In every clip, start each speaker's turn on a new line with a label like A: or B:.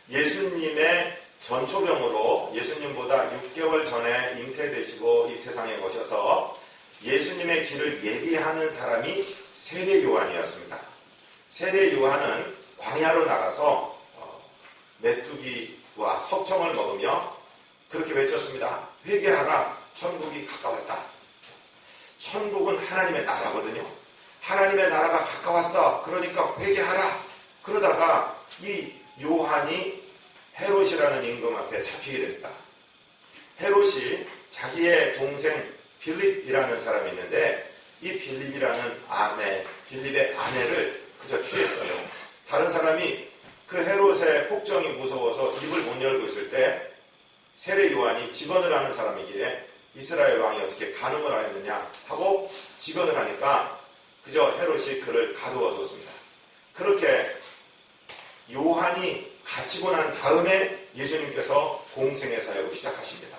A: 예수님의 전초병으로 예수님보다 6개월 전에 잉태되시고 이 세상에 오셔서 예수님의 길을 예비하는 사람이 세례 요한이었습니다. 세례 요한은 광야로 나가서 메뚜기와 석청을 먹으며 그렇게 외쳤습니다. 회개하라, 천국이 가까웠다. 천국은 하나님의 나라거든요. 하나님의 나라가 가까웠어. 그러니까 회개하라. 그러다가 이 요한이 헤롯이라는 임금 앞에 잡히게 됩니다. 헤롯이 자기의 동생 빌립이라는 사람이 있는데 이 빌립의 아내를 그저 취했어요. 다른 사람이 그 헤롯의 폭정이 무서워서 입을 못 열고 있을 때 세례 요한이 직언을 하는 사람이기에 이스라엘 왕이 어떻게 간음을 하였느냐 하고 직언을 하니까 그저 헤롯이 그를 가두어 뒀습니다. 그렇게 요한이 갇히고 난 다음에 예수님께서 공생의 사역을 시작하십니다.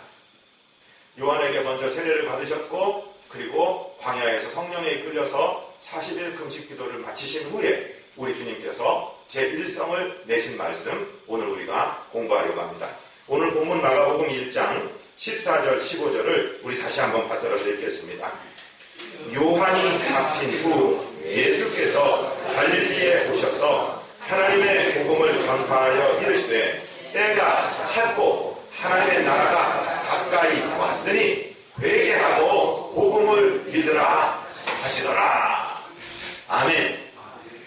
A: 요한에게 먼저 세례를 받으셨고 그리고 광야에서 성령에 이끌려서 40일 금식 기도를 마치신 후에 우리 주님께서 제1성을 내신 말씀 오늘 우리가 공부하려고 합니다. 오늘 본문 마가복음 1장 14절 15절을 우리 다시 한번 받들어서 읽겠습니다. 요한이 잡힌 후 예수께서 갈릴리에 오셔서 하나님의 복음을 전파하여 이르시되 때가 찼고 하나님의 나라가 가까이 왔으니 회개하고 복음을 믿으라 하시더라. 아멘.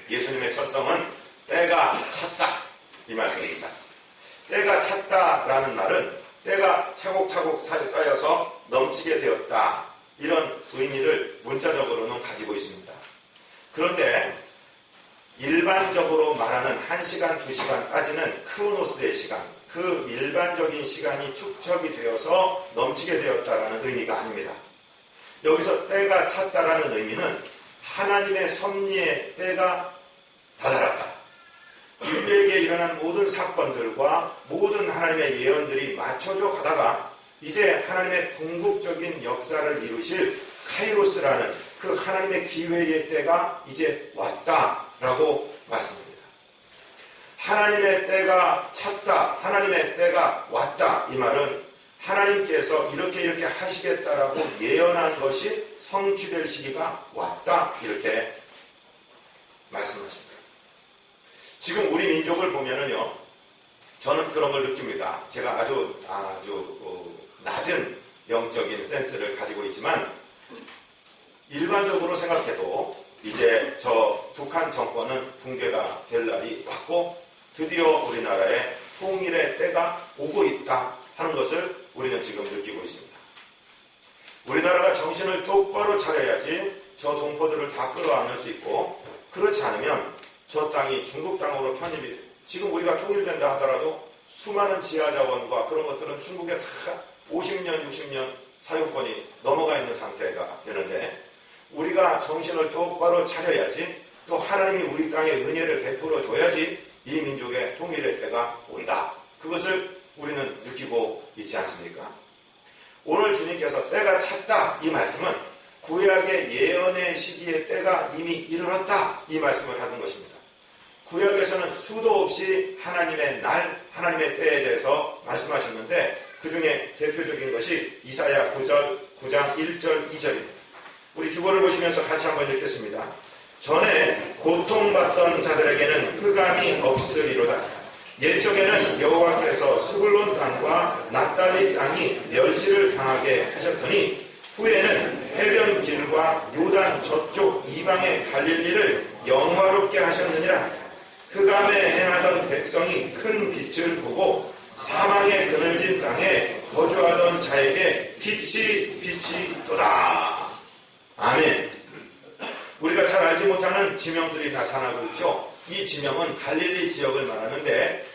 A: 예수님의 첫성은 때가 찼다 이 말씀입니다. 때가 찼다라는 말은 때가 차곡차곡 쌓여서 넘치게 되었다 이런 의미를 문자적으로는 가지고 있습니다. 그런데 일반적으로 말하는 1시간, 2시간 따지는 크로노스의 시간, 그 일반적인 시간이 축적이 되어서 넘치게 되었다라는 의미가 아닙니다. 여기서 때가 찼다라는 의미는 하나님의 섭리의 때가 다다랐다. 인류에게 일어난 모든 사건들과 모든 하나님의 예언들이 맞춰져 가다가 이제 하나님의 궁극적인 역사를 이루실 카이로스라는 그 하나님의 기회의 때가 이제 왔다라고 말씀합니다. 하나님의 때가 찼다, 하나님의 때가 왔다 이 말은 하나님께서 이렇게 하시겠다라고 예언한 것이 성취될 시기가 왔다 이렇게 말씀하십니다. 지금 우리 민족을 보면은요, 저는 그런 걸 느낍니다. 제가 아주 낮은 영적인 센스를 가지고 있지만 일반적으로 생각해도 이제 저 북한 정권은 붕괴가 될 날이 왔고 드디어 우리나라의 통일의 때가 오고 있다 하는 것을 우리는 지금 느끼고 있습니다. 우리나라가 정신을 똑바로 차려야지 저 동포들을 다 끌어안을 수 있고 그렇지 않으면 저 땅이 중국 땅으로 편입이 돼요. 지금 우리가 통일된다 하더라도 수많은 지하자원과 그런 것들은 중국에 다 50년, 60년 사용권이 넘어가 있는 상태가 되는데 우리가 정신을 똑바로 차려야지 또 하나님이 우리 땅에 은혜를 베풀어 줘야지 이 민족의 통일의 때가 온다. 그것을 우리는 느끼고 있지 않습니까? 오늘 주님께서 때가 찼다 이 말씀은 구약의 예언의 시기의 때가 이미 이르렀다 이 말씀을 하는 것입니다. 구약에서는 수도 없이 하나님의 날, 하나님의 때에 대해서 말씀하셨는데 그 중에 대표적인 것이 이사야 9장 1절 2절입니다. 우리 주보를 보시면서 같이 한번 읽겠습니다. 전에 고통받던 자들에게는 흑암이 없으리로다. 옛적에는 여호와께서 스불론 땅과 납달리 땅이 멸시를 당하게 하셨더니 후에는 해변 길과 요단 저쪽 이방의 갈릴리를 영화롭게 하셨느니라. 흑암에 행하던 백성이 큰 빛을 보고 사망의 그늘진 땅에 거주하던 자에게 빛이 도다. 아멘. 우리가 잘 알지 못하는 지명들이 나타나고 있죠. 이 지명은 갈릴리 지역을 말하는데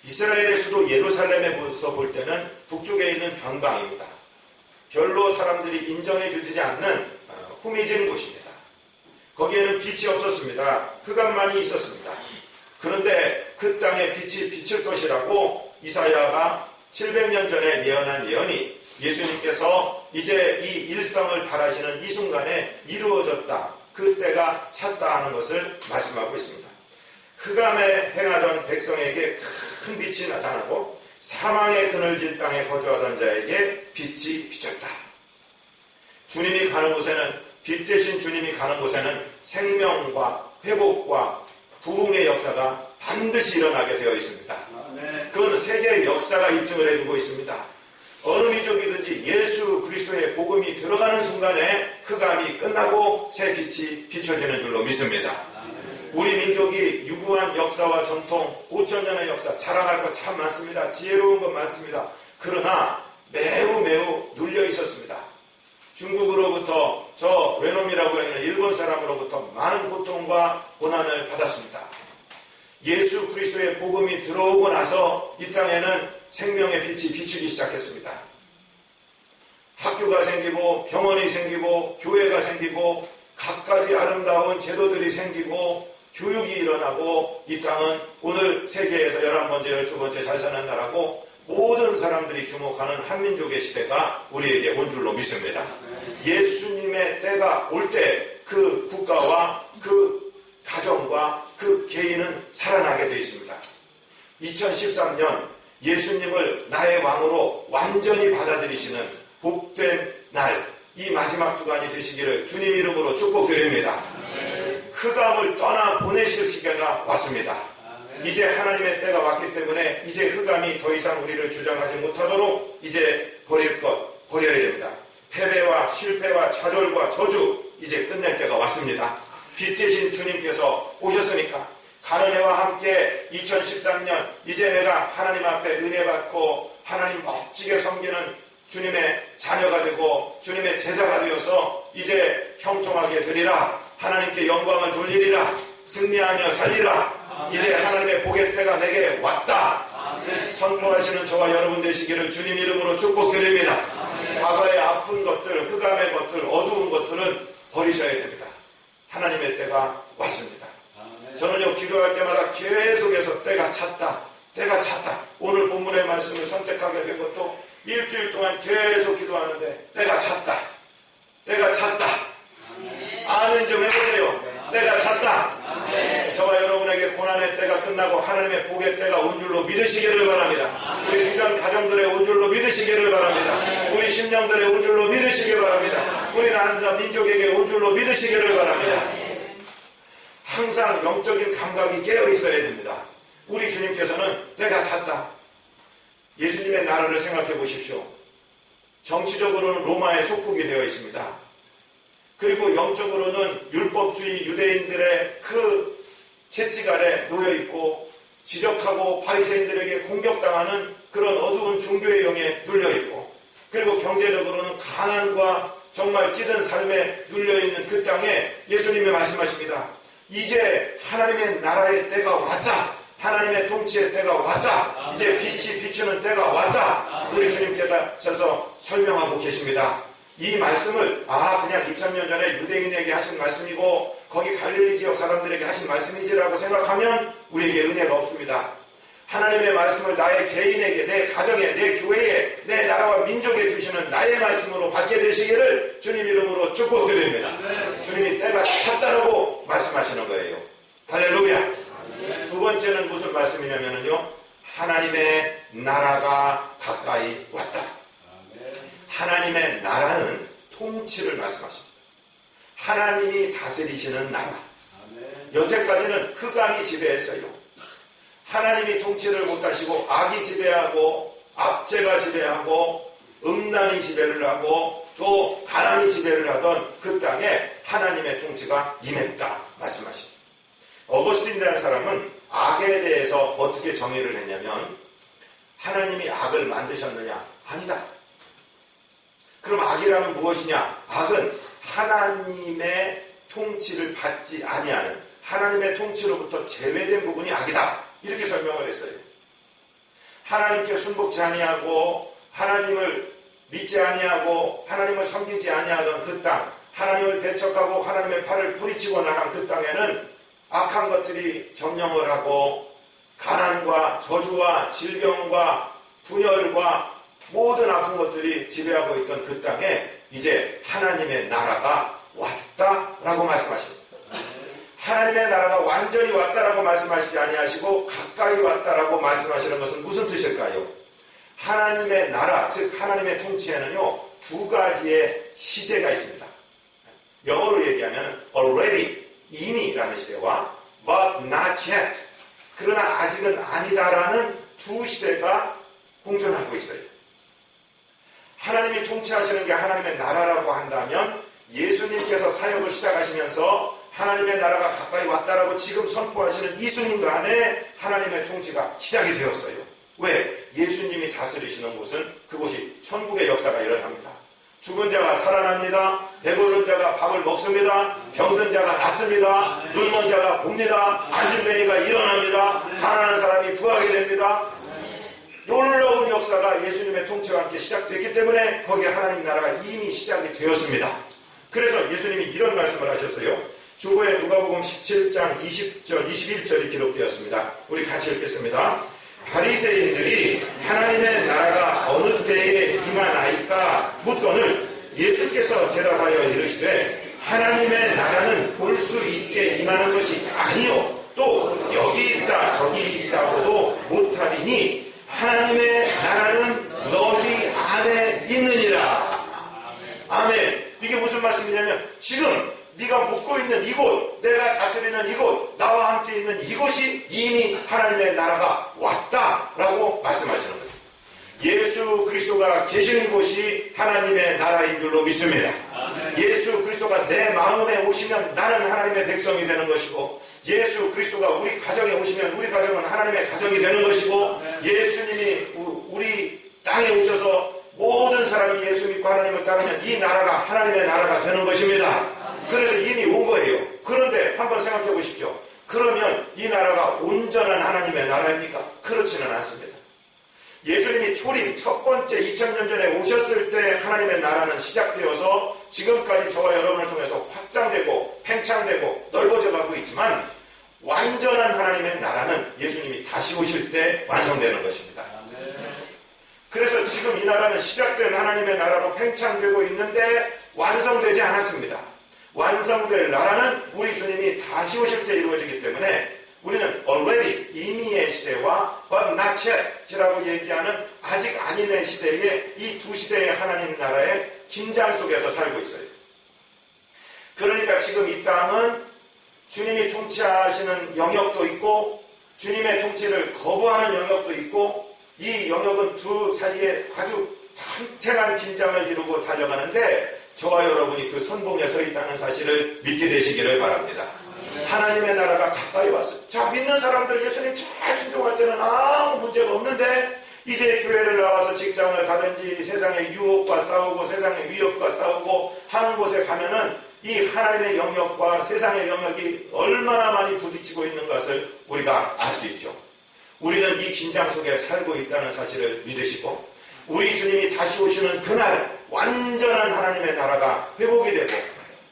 A: 이스라엘의 수도 예루살렘에서 볼 때는 북쪽에 있는 변방입니다. 별로 사람들이 인정해 주지 않는 후미진 곳입니다. 거기에는 빛이 없었습니다. 흑암만이 있었습니다. 그런데 그 땅에 빛이 비칠 것이라고 이사야가 700년 전에 예언한 예언이 예수님께서 이제 이 일성을 바라시는 이 순간에 이루어졌다. 그 때가 찼다 하는 것을 말씀하고 있습니다. 흑암에 행하던 백성에게 큰 빛이 나타나고 사망의 그늘진 땅에 거주하던 자에게 빛이 비쳤다. 주님이 가는 곳에는, 빛 대신 주님이 가는 곳에는 생명과 회복과 부흥의 역사가 반드시 일어나게 되어 있습니다. 그건 세계의 역사가 입증을 해주고 있습니다. 어느 민족이든지 예수 그리스도의 복음이 들어가는 순간에 흑암이 끝나고 새 빛이 비춰지는 줄로 믿습니다. 우리 민족이 유구한 역사와 전통, 5,000년의 역사, 자랑할 것 참 많습니다. 지혜로운 것 많습니다. 그러나 매우 눌려 있었습니다. 중국으로부터, 저 외놈이라고 하는 일본 사람으로부터 많은 고통과 고난을 받았습니다. 예수 그리스도의 복음이 들어오고 나서 이 땅에는 생명의 빛이 비추기 시작했습니다. 학교가 생기고 병원이 생기고 교회가 생기고 갖가지 아름다운 제도들이 생기고 교육이 일어나고 이 땅은 오늘 세계에서 11번째, 12번째 잘 사는 나라고 모든 사람들이 주목하는 한민족의 시대가 우리에게 온 줄로 믿습니다. 예수님의 때가 올 때 그 국가와 그 가정과 그 개인은 살아나게 되어 있습니다. 2013년 예수님을 나의 왕으로 완전히 받아들이시는 복된 날, 이 마지막 주간이 되시기를 주님 이름으로 축복드립니다. 흑암을 떠나 보내실 시기가 왔습니다. 이제 하나님의 때가 왔기 때문에 이제 흑암이 더 이상 우리를 주장하지 못하도록 이제 버릴 것 버려야 됩니다. 패배와 실패와 좌절과 저주 이제 끝낼 때가 왔습니다. 빛 대신 주님께서 오셨으니까 가는 해와 함께 2013년 이제 내가 하나님 앞에 은혜 받고 하나님 멋지게 섬기는 주님의 자녀가 되고 주님의 제자가 되어서 이제 형통하게 되리라. 하나님께 영광을 돌리리라. 승리하며 살리라. 이제 하나님의 복의 때가 내게 왔다. 선포하시는 저와 여러분 되시기를 주님 이름으로 축복드립니다. 과거의 아픈 것들, 흑암의 것들, 어두운 것들은 버리셔야 됩니다. 하나님의 때가 왔습니다. 저는요, 기도할 때마다 계속해서 때가 찼다. 때가 찼다. 오늘 본문의 말씀을 선택하게 된 것도 일주일 동안 계속 기도하는데 때가 찼다. 때가 찼다. 아멘 좀 해보세요. 때가 찼다. 저와 여러분에게 고난의 때가 끝나고 하나님의 복의 때가 온 줄로 믿으시기를 바랍니다. 우리 비전 가정들의 온 줄로 믿으시기를 바랍니다. 우리 심령들의 온 줄로 믿으시기를 바랍니다. 우리 나라 민족에게 온 줄로 믿으시기를 바랍니다. 항상 영적인 감각이 깨어 있어야 됩니다. 우리 주님께서는 때가 찼다. 예수님의 나라를 생각해 보십시오. 정치적으로는 로마의 속국이 되어 있습니다. 그리고 영적으로는 율법주의 유대인들의 그 채찍 아래 놓여 있고 지적하고 바리새인들에게 공격당하는 그런 어두운 종교의 영에 눌려 있고, 그리고 경제적으로는 가난과 정말 찌든 삶에 눌려 있는 그 땅에 예수님이 말씀하십니다. 이제 하나님의 나라의 때가 왔다. 하나님의 통치의 때가 왔다. 이제 빛이 비추는 때가 왔다. 우리 주님께서 설명하고 계십니다. 이 말씀을 그냥 2000년 전에 유대인에게 하신 말씀이고 거기 갈릴리 지역 사람들에게 하신 말씀이지라고 생각하면 우리에게 은혜가 없습니다. 하나님의 말씀을 나의 개인에게, 내 가정에, 내 교회에, 내 나라와 민족에 주시는 나의 말씀으로 받게 되시기를 주님 이름으로 축복드립니다. 주님이 때가 찼다라고 말씀하시는 거예요. 할렐루야. 두 번째는 무슨 말씀이냐면요, 하나님의 나라가 가까이 왔다. 하나님의 나라는 통치를 말씀하십니다. 하나님이 다스리시는 나라. 여태까지는 흑암이 지배했어요. 하나님이 통치를 못하시고 악이 지배하고 압제가 지배하고 음란이 지배를 하고 또 가난이 지배를 하던 그 땅에 하나님의 통치가 임했다 말씀하십니다. 어거스틴이라는 사람은 악에 대해서 어떻게 정의를 했냐면, 하나님이 악을 만드셨느냐? 아니다. 그럼 악이라는 무엇이냐? 악은 하나님의 통치를 받지 아니하는, 하나님의 통치로부터 제외된 부분이 악이다. 이렇게 설명을 했어요. 하나님께 순복지 아니하고 하나님을 믿지 아니하고 하나님을 섬기지 아니하던 그 땅, 하나님을 배척하고 하나님의 팔을 부리치고 나간 그 땅에는 악한 것들이 점령을 하고 가난과 저주와 질병과 분열과 모든 아픈 것들이 지배하고 있던 그 땅에 이제 하나님의 나라가 왔다라고 말씀하십니다. 하나님의 나라가 완전히 왔다라고 말씀하시지 아니하시고 가까이 왔다라고 말씀하시는 것은 무슨 뜻일까요? 하나님의 나라, 즉 하나님의 통치에는요, 두 가지의 시제가 있습니다. 영어로 얘기하면 already, 이미라는 시대와 but not yet, 그러나 아직은 아니다라는 두 시대가 공존하고 있어요. 하나님이 통치하시는 게 하나님의 나라라고 한다면 예수님께서 사역을 시작하시면서 하나님의 나라가 가까이 왔다라고 지금 선포하시는 이 순간에 하나님의 통치가 시작이 되었어요. 왜? 예수님이 다스리시는 곳은 그곳이 천국의 역사가 일어납니다. 죽은 자가 살아납니다. 배고픈 자가 밥을 먹습니다. 병든 자가 낫습니다. 눈먼 자가 봅니다. 앉은 맹이가 일어납니다. 가난한 사람이 부하게 됩니다. 놀라운 역사가 예수님의 통치와 함께 시작됐기 때문에 거기에 하나님 나라가 이미 시작이 되었습니다. 그래서 예수님이 이런 말씀을 하셨어요. 주보에 누가복음 17장 20절, 21절이 기록되었습니다. 우리 같이 읽겠습니다. 바리새인들이 하나님의 나라가 어느 때에 임하나이까 묻거늘 예수께서 대답하여 이르시되 하나님의 나라는 볼 수 있게 임하는 것이 아니요 또 여기 있다 저기 있다고도 못하리니 하나님의 나라는 너희 안에 있느니라. 아멘. 이게 무슨 말씀이냐면 지금 네가 묵고 있는 이곳, 내가 다스리는 이곳, 나와 함께 있는 이곳이 이미 하나님의 나라가 왔다라고 말씀하시는 거예요. 예수 그리스도가 계시는 곳이 하나님의 나라인 줄로 믿습니다. 예수 그리스도가 내 마음에 오시면 나는 하나님의 백성이 되는 것이고, 예수 그리스도가 우리 가정에 오시면 우리 가정은 하나님의 가정이 되는 것이고, 예수님이 우리 땅에 오셔서 모든 사람이 예수 믿고 하나님을 따르면 이 나라가 하나님의 나라가 되는 것입니다. 그래서 이미 온 거예요. 그런데 한번 생각해 보십시오. 그러면 이 나라가 온전한 하나님의 나라입니까? 그렇지는 않습니다. 예수님이 초림 첫 번째 2000년 전에 오셨을 때 하나님의 나라는 시작되어서 지금까지 저와 여러분을 통해서 확장되고 팽창되고 넓어져 가고 있지만, 완전한 하나님의 나라는 예수님이 다시 오실 때 완성되는 것입니다. 그래서 지금 이 나라는 시작된 하나님의 나라로 팽창되고 있는데 완성되지 않았습니다. 완성될 나라는 우리 주님이 다시 오실 때 이루어지기 때문에 우리는 already, 이미의 시대와 but not yet이라고 얘기하는 아직 아닌의 시대에 이 두 시대의 하나님 나라의 긴장 속에서 살고 있어요. 그러니까 지금 이 땅은 주님이 통치하시는 영역도 있고 주님의 통치를 거부하는 영역도 있고, 이 영역은 두 사이에 아주 팽팽한 긴장을 이루고 달려가는데 저와 여러분이 그 선봉에 서 있다는 사실을 믿게 되시기를 바랍니다. 하나님의 나라가 가까이 왔어요. 자, 믿는 사람들 예수님 잘 순종할 때는 아무 문제가 없는데, 이제 교회를 나와서 직장을 가든지 세상의 유혹과 싸우고 세상의 위협과 싸우고 하는 곳에 가면은 이 하나님의 영역과 세상의 영역이 얼마나 많이 부딪히고 있는 것을 우리가 알 수 있죠. 우리는 이 긴장 속에 살고 있다는 사실을 믿으시고, 우리 주님이 다시 오시는 그날 완전한 하나님의 나라가 회복이 되고,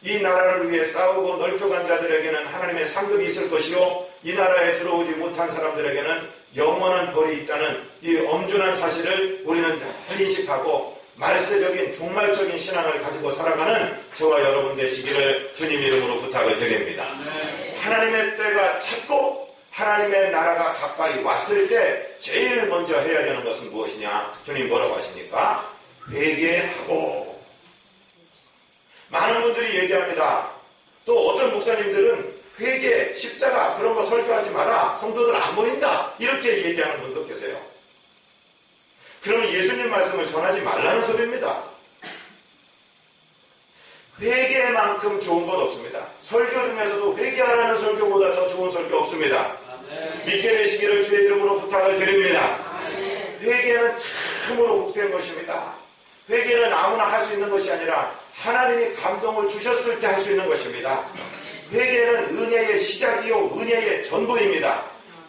A: 이 나라를 위해 싸우고 넓혀간 자들에게는 하나님의 상급이 있을 것이요, 이 나라에 들어오지 못한 사람들에게는 영원한 벌이 있다는 이 엄중한 사실을 우리는 잘 인식하고 말세적인 종말적인 신앙을 가지고 살아가는 저와 여러분 되시기를 주님 이름으로 부탁을 드립니다. 하나님의 때가 찼고 하나님의 나라가 가까이 왔을 때 제일 먼저 해야 되는 것은 무엇이냐? 주님 뭐라고 하십니까? 회개하고. 많은 분들이 얘기합니다. 또 어떤 목사님들은 회개, 십자가 그런 거 설교하지 마라, 성도들 안 보인다, 이렇게 얘기하는 분도 계세요. 그러면 예수님 말씀을 전하지 말라는 소리입니다. 회개만큼 좋은 건 없습니다. 설교 중에서도 회개하라는 설교보다 더 좋은 설교 없습니다. 믿게 되시기를 주의 이름으로 부탁을 드립니다. 회개는 참으로 복된 것입니다. 회개는 아무나 할 수 있는 것이 아니라 하나님이 감동을 주셨을 때 할 수 있는 것입니다. 회개는 은혜의 시작이요 은혜의 전부입니다.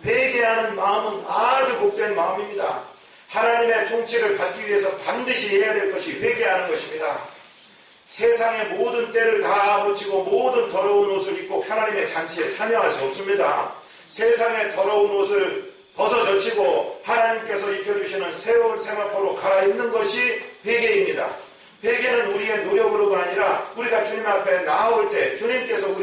A: 회개하는 마음은 아주 복된 마음입니다. 하나님의 통치를 받기 위해서 반드시 해야 될 것이 회개하는 것입니다. 세상의 모든 때를 다 묻히고 모든 더러운 옷을 입고 하나님의 잔치에 참여할 수 없습니다. 세상의 더러운 옷을 벗어젖히고 하나님께서 입혀주시는 새로운 세마포로 갈아입는 것이 회개입니다. 회개는 우리의 노력으로가 아니라 우리가 주님 앞에 나아올 때 주님께서 우리